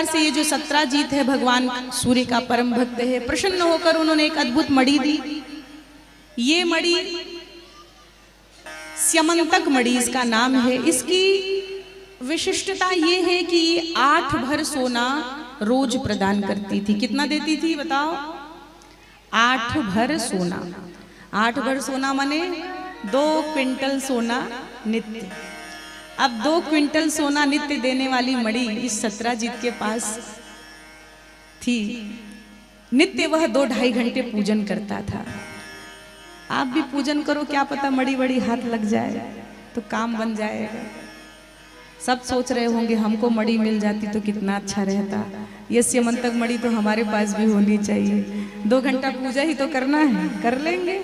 से ये जो सत्राजीत है भगवान सूर्य का परम भक्त है, प्रसन्न होकर उन्होंने एक अद्भुत मणि दी। ये मणि स्यमंतक मणि इसका नाम है। इसकी विशिष्टता ये है कि ये 8 भर सोना रोज प्रदान करती थी। कितना देती थी बताओ? 8 भर सोना। 8 भर सोना माने 2 क्विंटल सोना नित्य। अब 2 क्विंटल सोना नित्य देने वाली मणि इस सत्राजीत के पास थी। नित्य वह 2-2.5 घंटे पूजन करता था। आप भी पूजन करो, क्या पता मणि बड़ी हाथ लग जाए तो काम बन जाएगा। सब सोच रहे होंगे हमको मणि मिल जाती तो कितना अच्छा रहता। ये स्यमंतक मणि तो हमारे पास भी होनी चाहिए। 2 घंटा पूजा ही तो करना है, कर लेंगे,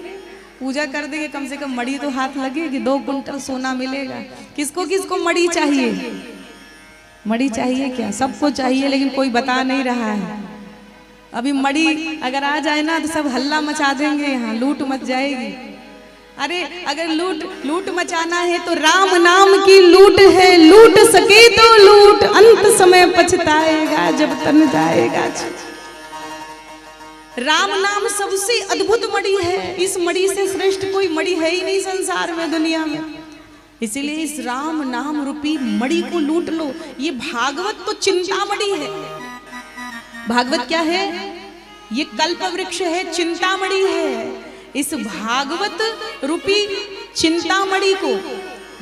पूजा कर देंगे, कम से कम मणि तो हाथ लगेगी। 2 क्विंटल सोना मिलेगा। किसको किसको मणि चाहिए? मणि चाहिए क्या? सबको चाहिए, लेकिन कोई बता नहीं रहा है। अभी मणि अगर आ जाए ना तो सब हल्ला मचा देंगे, यहाँ लूट मच जाएगी। अरे अगर लूट मचाना है तो राम नाम की लूट है। लूट सके तो लूट, अंत समय पछताएगा जब तन जाएगा। राम नाम सबसे अद्भुत मणि है। इस मणि से श्रेष्ठ कोई मणि है ही नहीं संसार में, दुनिया में। इसीलिए इस राम नाम रूपी मणि को लूट लो। ये भागवत तो चिंतामणि है। भागवत क्या है? ये कल्प वृक्ष है, चिंतामणि है। इस भागवत रूपी चिंतामणि को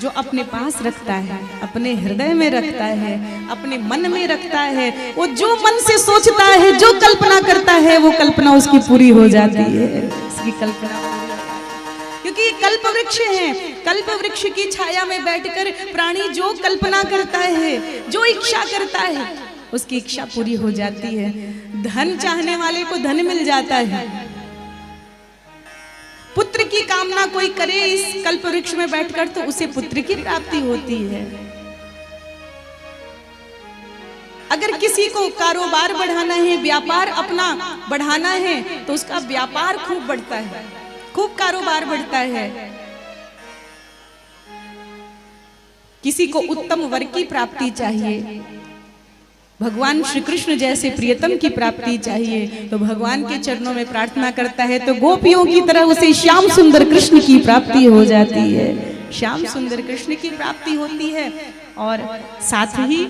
जो अपने पास रखता है, अपने हृदय में रखता है, अपने मन में रखता है, वो जो मन से सोचता है, जो कल्पना करता है, वो कल्पना उसकी पूरी हो जाती है। उसकी कल्पना, क्योंकि ये कल्प वृक्ष है। कल्प वृक्ष की छाया में बैठकर प्राणी जो कल्पना करता है, जो इच्छा करता है, उसकी इच्छा पूरी हो जाती है। धन चाहने वाले को धन मिल जाता है। पुत्र की कामना कोई करे इस कल्प वृक्ष में बैठकर तो उसे पुत्र की प्राप्ति होती है। अगर किसी को कारोबार बढ़ाना है, व्यापार अपना बढ़ाना है, तो उसका व्यापार खूब बढ़ता है, खूब कारोबार बढ़ता है। किसी को उत्तम वर की प्राप्ति चाहिए, भगवान श्री कृष्ण जैसे प्रियतम की प्राप्ति चाहिए, तो भगवान के चरणों में प्रार्थना करता है तो गोपियों की तरह उसे श्याम सुंदर कृष्ण की प्राप्ति हो जाती है। श्याम सुंदर कृष्ण की प्राप्ति होती है। और साथ ही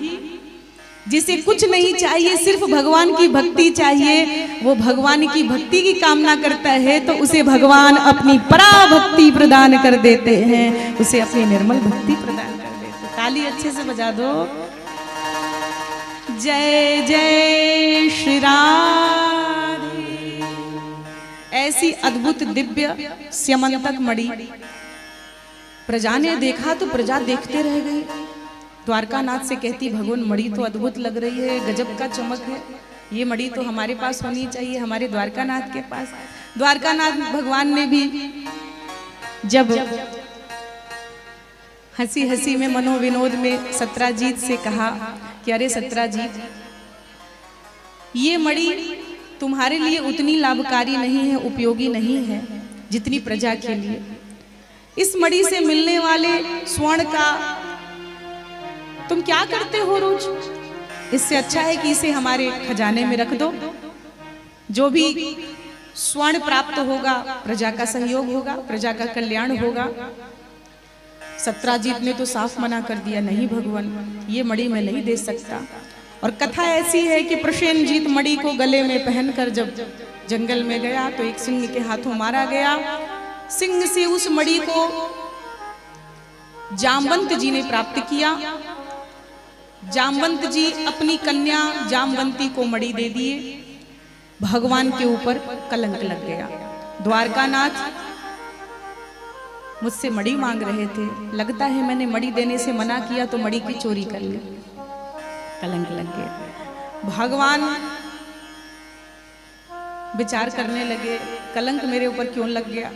जिसे कुछ नहीं चाहिए, सिर्फ भगवान की भक्ति चाहिए, वो भगवान की भक्ति की कामना करता है तो उसे भगवान अपनी पराभक्ति प्रदान कर देते हैं, उसे अपनी निर्मल भक्ति प्रदान कर देते हैं। ताली अच्छे से बजा दो। जय जय श्री राधे। ऐसी अद्भुत दिव्य स्यमंतक मणि प्रजा ने देखा तो प्रजा देखते रह गई। द्वारकानाथ से कहती, भगवान मणि तो अद्भुत लग रही है, गजब का चमक है, ये मणि तो हमारे पास होनी चाहिए, हमारे द्वारकानाथ के पास। द्वारकानाथ भगवान ने भी जब हंसी हंसी में मनोविनोद में सत्राजीत से कहा कि अरे सत्राजीत, ये मणि तुम्हारे लिए उतनी लाभकारी नहीं है, उपयोगी नहीं है जितनी प्रजा के लिए। इस मणि से मिलने वाले स्वर्ण का तुम क्या करते हो रोज? इससे अच्छा है कि इसे हमारे खजाने में रख दो। जो भी स्वर्ण प्राप्त होगा, प्रजा का सहयोग होगा, प्रजा का कल्याण होगा। सत्राजीत ने तो साफ मना कर दिया, नहीं भगवान, ये मणि मैं नहीं दे सकता। और कथा ऐसी है कि प्रसेनजीत मणि को गले में पहनकर जब जंगल में गया तो एक सिंह के हाथों मारा गया। सिंह से उस मणि को जामवंत जी ने प्राप्त किया। जामवंत जी अपनी कन्या जामवंती को मणि दे दिए। भगवान के ऊपर कलंक लग गया। द्वारकानाथ मुझसे मणि मांग रहे थे, लगता है मैंने मणि देने से मना किया तो मणि की चोरी कर ली, कलंक लग गया। भगवान विचार करने लगे, कलंक मेरे ऊपर क्यों लग गया?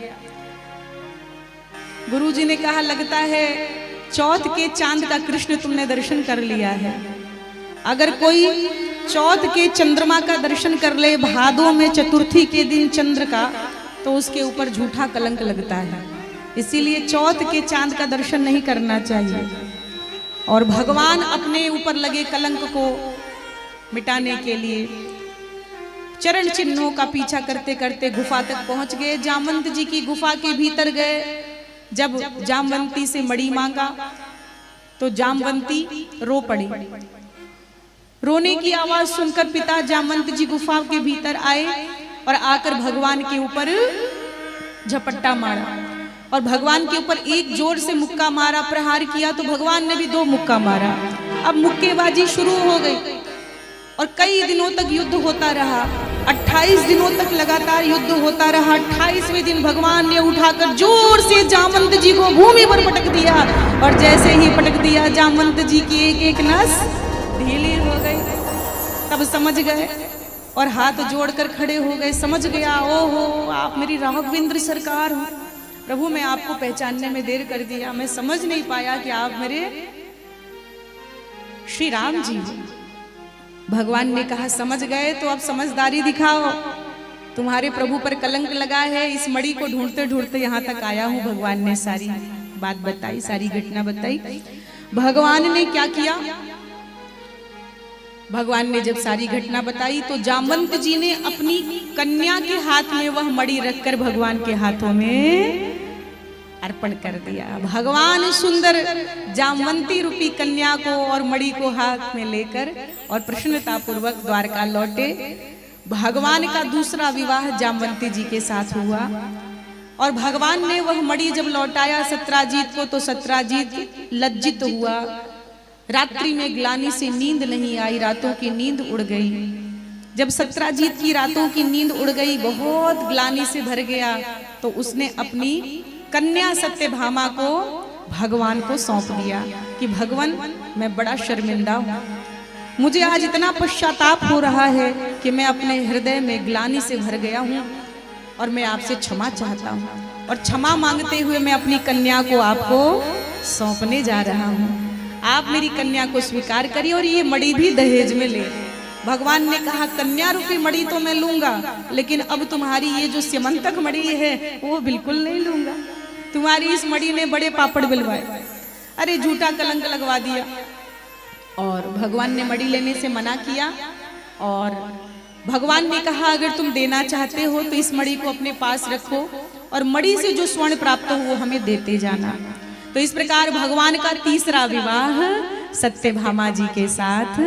गुरुजी ने कहा, लगता है चौथ के चांद का कृष्ण तुमने दर्शन कर लिया है। अगर कोई चौथ के चंद्रमा का दर्शन कर ले, भादों में चतुर्थी के दिन चंद्र का, तो उसके ऊपर झूठा कलंक लगता है। इसीलिए चौथ के चांद का दर्शन नहीं करना चाहिए। और भगवान अपने ऊपर लगे कलंक को मिटाने के लिए चरण चिन्हों का पीछा करते करते गुफा तक पहुंच गए। जामवंत जी की गुफा के भीतर गए। जब जामवंती से मणि मांगा तो जामवंती रो पड़ी। रोने की आवाज सुनकर पिता जामवंत जी गुफा के भीतर आए और आकर भगवान के ऊपर झपट्टा मारा और भगवान के ऊपर एक जोर से मुक्का मारा, प्रहार किया तो भगवान ने भी 2 मुक्का मारा। अब मुक्केबाजी शुरू हो गई और कई दिनों तक युद्ध होता रहा। 28 दिनों तक लगातार युद्ध होता रहा। 28वें दिन भगवान ने उठाकर जोर से जामवंत जी को भूमि पर पटक दिया और जैसे ही पटक दिया जामवंत जी की एक एक नस ढीली हो गई। तब समझ गए और हाथ जोड़कर खड़े हो गए। समझ गया, ओहो आप मेरी राघवेंद्र सरकार हो। प्रभु मैं आपको पहचानने में देर कर दिया, मैं समझ नहीं पाया कि आप मेरे श्री राम जी। भगवान ने कहा समझ गए तो अब समझदारी दिखाओ। तुम्हारे प्रभु पर कलंक लगा है। इस मणि को ढूंढते ढूंढते यहाँ तक आया हूँ। भगवान ने सारी बात बताई, सारी घटना बताई। भगवान ने क्या किया? भगवान ने जब सारी घटना बताई तो जामवंत जी ने अपनी कन्या के हाथ में वह मणि रखकर भगवान के हाथों में अर्पण कर दिया। भगवान सुंदर जामवंती रूपी कन्या को और मणि को हाथ में लेकर और प्रसन्नता पूर्वक द्वारका लौटे। भगवान का दूसरा विवाह जामवंती जी के साथ हुआ और भगवान ने वह मणि जब लौटाया सत्राजीत को तो सत्राजीत लज्जित हुआ। रात्रि में ग्लानि से नींद नहीं आई, रातों की नींद उड़ गई। जब सत्राजीत की रातों की नींद उड़ गई, बहुत ग्लानि से भर गया तो उसने अपनी कन्या सत्यभामा को भगवान को सौंप दिया कि भगवान मैं बड़ा शर्मिंदा हूँ, मुझे आज इतना पश्चाताप हो रहा है कि मैं अपने हृदय में ग्लानि से भर गया हूँ और मैं आपसे क्षमा चाहता हूँ और क्षमा मांगते हुए मैं अपनी कन्या को आपको सौंपने जा रहा हूँ। आप मेरी कन्या को स्वीकार करिए और ये मणि भी दहेज में ले। भगवान ने कहा कन्या रूपी मणि तो मैं लूंगा, लेकिन अब तुम्हारी ये जो स्यमंतक मणि है वो बिल्कुल नहीं लूंगा। तुम्हारी इस मणि ने बड़े पापड़ बिलवाए, अरे झूठा कलंक लगवा दिया। और भगवान ने मणि लेने से मना किया और भगवान ने कहा अगर तुम देना चाहते हो तो इस मणि को अपने पास रखो और मणि से जो स्वर्ण प्राप्त हो वो हमें देते जाना। तो इस प्रकार भगवान का तीसरा विवाह सत्यभामा जी के साथ